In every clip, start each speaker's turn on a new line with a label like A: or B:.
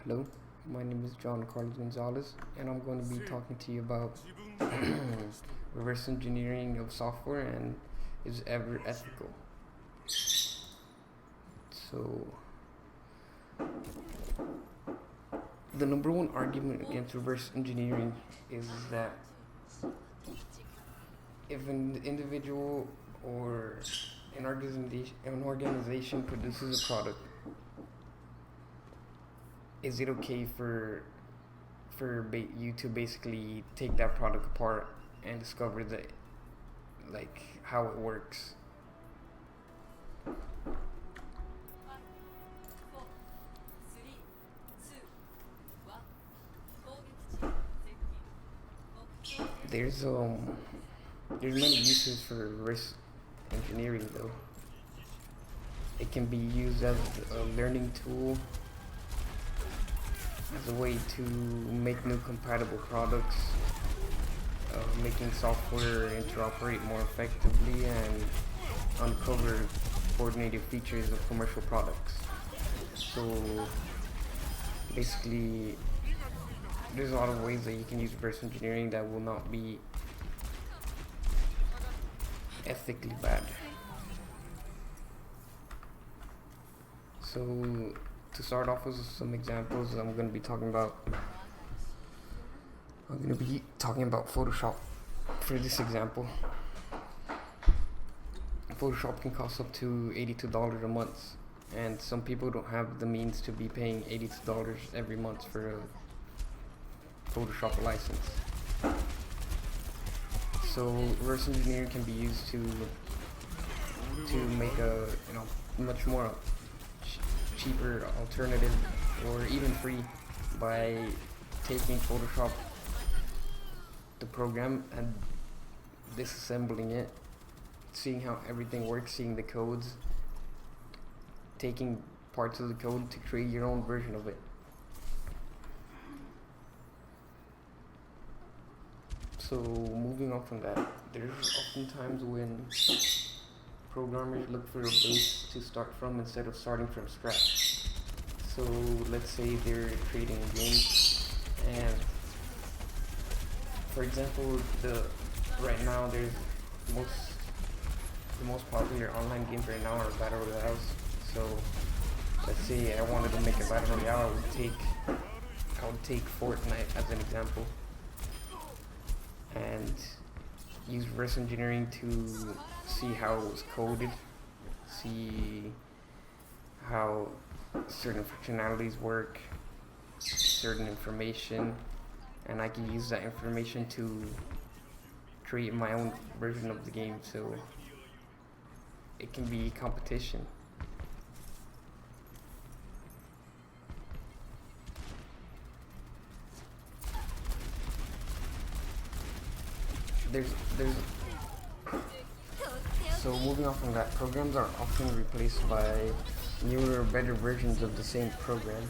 A: Hello, my name is John Carlos Gonzalez, and I'm going to be talking to you about reverse engineering of software and is ever ethical. So, the number one argument against reverse engineering is that if an individual or an organization produces a product, is it okay for you to basically take that product apart and discover how it works? There's um there's many uses for reverse engineering though. It can be used as a learning tool, as a way to make new compatible products, making software interoperate more effectively, and uncover coordinated features of commercial products. So basically, there's a lot of ways that you can use reverse engineering that will not be ethically bad. So to start off with some examples, I'm going to be talking about Photoshop. For this example, Photoshop can cost up to $82 a month, and some people don't have the means to be paying $82 every month for a Photoshop license. So reverse engineering can be used to make a much more cheaper alternative, or even free, by taking Photoshop, the program, and disassembling it, seeing how everything works, seeing the codes, taking parts of the code to create your own version of it. So moving on from that, there's often times when programmers look for a base to start from instead of starting from scratch. So let's say they're creating a game, and for example, right now there's the most popular online games right now are battle royales. So let's say I wanted to make a battle royale, I would take Fortnite as an example, and use reverse engineering to see how it was coded, see how certain functionalities work, certain information, and I can use that information to create my own version of the game, so it can be competition. There's So moving on from that, programs are often replaced by newer, better versions of the same program,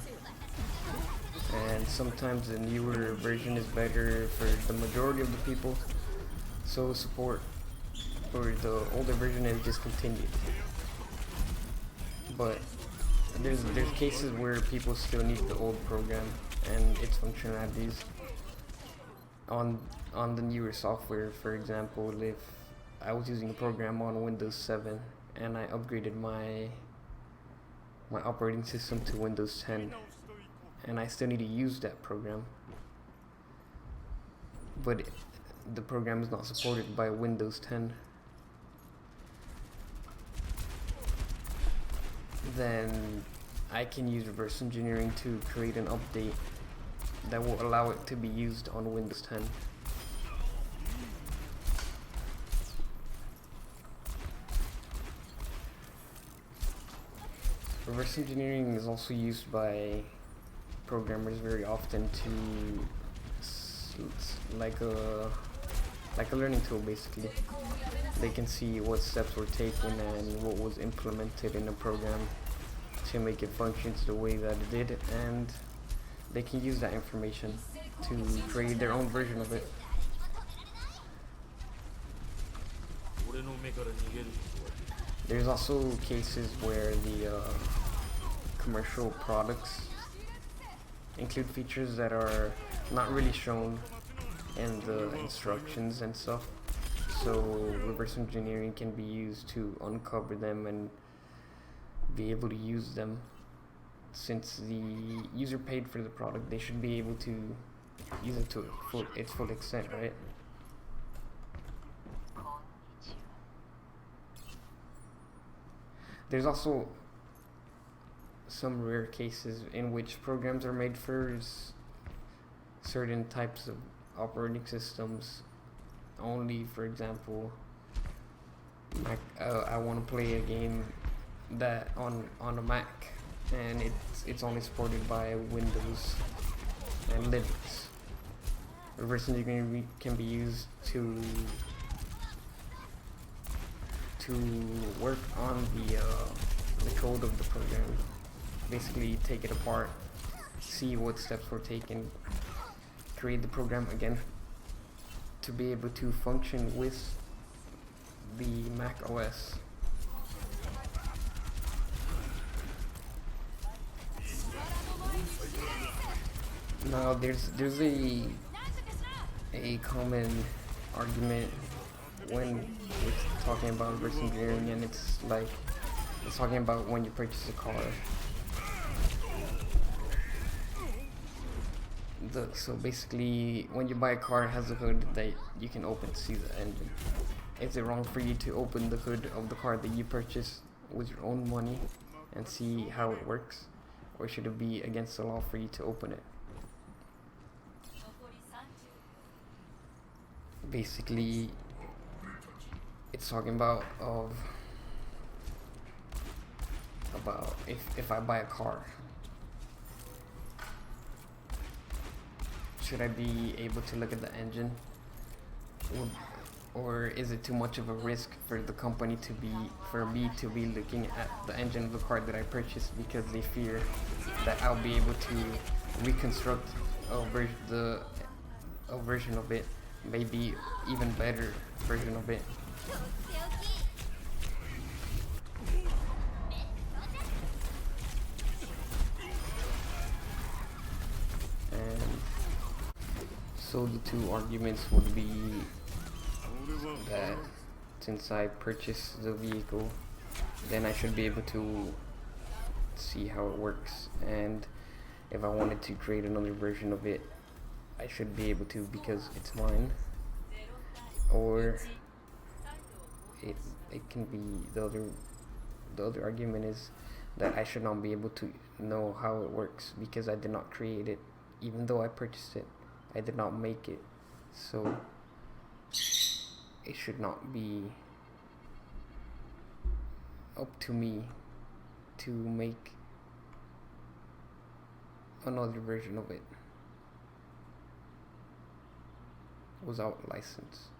A: and sometimes the newer version is better for the majority of the people, so support for the older version is discontinued. But there's cases where people still need the old program and its functionalities on the newer software. For example, if I was using a program on Windows 7 and I upgraded my operating system to Windows 10, and I still need to use that program, but the program is not supported by Windows 10, then I can use reverse engineering to create an update that will allow it to be used on Windows 10. Reverse engineering is also used by programmers very often to like a learning tool. Basically, they can see what steps were taken and what was implemented in a program to make it function the way that it did, and they can use that information to create their own version of it. There's also cases where the commercial products include features that are not really shown in the instructions and stuff. So reverse engineering can be used to uncover them and be able to use them. Since the user paid for the product, they should be able to use it to its full extent, right? There's also some rare cases in which programs are made for certain types of operating systems only. For example, I want to play a game that on a Mac, and it's only supported by Windows and Linux. Reverse engineering can be used to work on the code of the program. Basically, take it apart, see what steps were taken, create the program again to be able to function with the Mac OS. Now there's a common argument when it's talking about reverse engineering, and it's talking about when you purchase a car. So basically, when you buy a car, it has a hood that you can open to see the engine. Is it wrong for you to open the hood of the car that you purchased with your own money and see how it works? Or should it be against the law for you to open it? Basically, it's talking about if I buy a car, should I be able to look at the engine, or is it too much of a risk for the company for me to be looking at the engine of the car that I purchased, because they fear that I'll be able to reconstruct a version of it, maybe even better version of it. And so the two arguments would be that since I purchased the vehicle, then I should be able to see how it works, and if I wanted to create another version of it, I should be able to because it's mine. Or it can be the other argument is that I should not be able to know how it works because I did not create it, even though I purchased it. I did not make it, so it should not be up to me to make another version of it without license.